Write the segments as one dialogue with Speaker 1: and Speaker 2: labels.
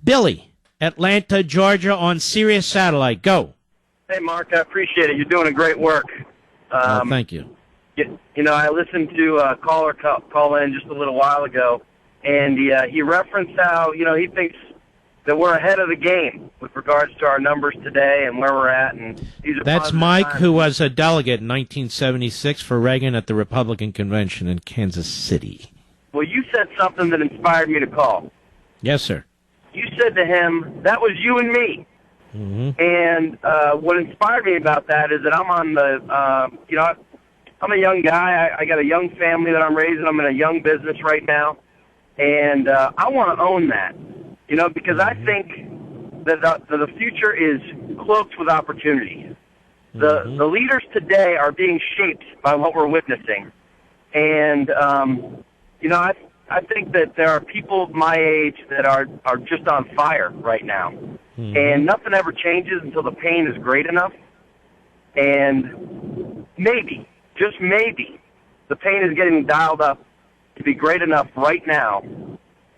Speaker 1: Billy, Atlanta, Georgia, on Sirius Satellite. Go.
Speaker 2: Hey, Mark, I appreciate it. You're doing a great work.
Speaker 1: Thank you.
Speaker 2: You know, I listened to a caller call in just a little while ago, and he referenced how, you know, he thinks that we're ahead of the game with regards to our numbers today and where we're at. And these are
Speaker 1: That's Mike, who was a delegate in 1976 for Reagan at the Republican Convention in Kansas City.
Speaker 2: Well, you said something that inspired me to call.
Speaker 1: Yes, sir.
Speaker 2: You said to him, that was you and me.
Speaker 1: Mm-hmm.
Speaker 2: And what inspired me about that is that I'm on the, you know, I'm a young guy. I got a young family that I'm raising. I'm in a young business right now. And I want to own that, you know, because I think that the future is cloaked with opportunity. The leaders today are being shaped by what we're witnessing. And, you know, I think that there are people my age that are just on fire right now. Mm-hmm. And nothing ever changes until the pain is great enough. And maybe, just maybe, the pain is getting dialed up to be great enough right now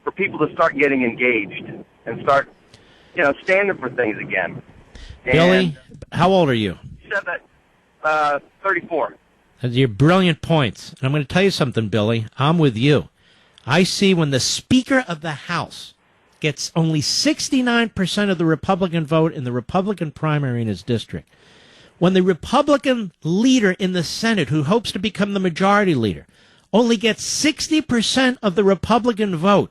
Speaker 2: for people to start getting engaged and start, you know, standing for things again.
Speaker 1: Billy, how old are you?
Speaker 2: You said that, 34.
Speaker 1: You're brilliant points. And I'm going to tell you something, Billy. I'm with you. I see when the Speaker of the House gets only 69% of the Republican vote in the Republican primary in his district, when the Republican leader in the Senate, who hopes to become the majority leader, only gets 60% of the Republican vote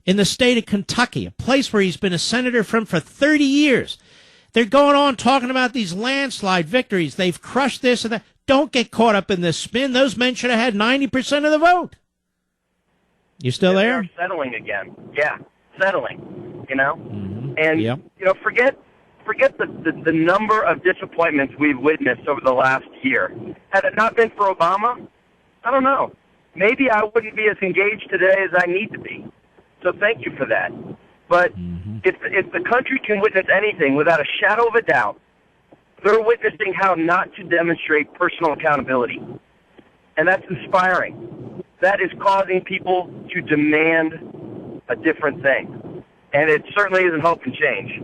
Speaker 1: in the state of Kentucky, a place where he's been a senator from for 30 years. They're going on talking about these landslide victories. They've crushed this and that. Don't get caught up in this spin. Those men should have had 90% of the vote. You still there?
Speaker 2: They're settling again. Yeah, settling, you know?
Speaker 1: Mm-hmm.
Speaker 2: And,
Speaker 1: yep.
Speaker 2: you know, forget the number of disappointments we've witnessed over the last year. Had it not been for Obama, I don't know. Maybe I wouldn't be as engaged today as I need to be. So thank you for that. But if the country can witness anything without a shadow of a doubt, they're witnessing how not to demonstrate personal accountability. And that's inspiring. That is causing people to demand a different thing. And it certainly isn't hope and change.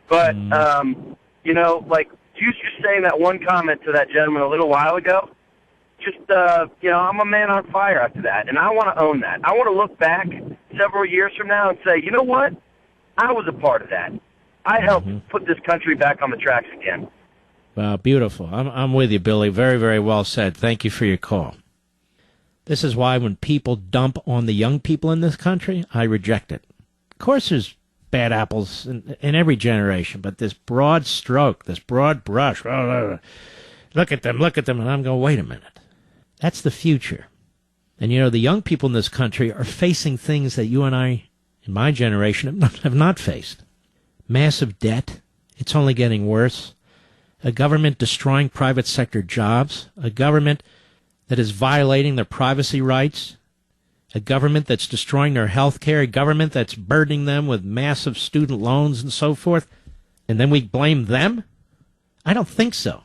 Speaker 2: But, you know, like you just saying that one comment to that gentleman a little while ago, just, you know, I'm a man on fire after that. And I want to own that. I want to look back several years from now and say, you know what? I was a part of that. I helped put this country back on the tracks again.
Speaker 1: Wow, beautiful. I'm with you, Billy. Very, very well said. Thank you for your call. This is why when people dump on the young people in this country, I reject it. Of course there's bad apples in every generation, but this broad stroke, this broad brush, look at them, and I'm going, wait a minute. That's the future. And, you know, the young people in this country are facing things that you and I, in my generation, have not faced. Massive debt. It's only getting worse. A government destroying private sector jobs. A government that is violating their privacy rights. A government that's destroying their health care. A government that's burdening them with massive student loans and so forth. And then we blame them? I don't think so.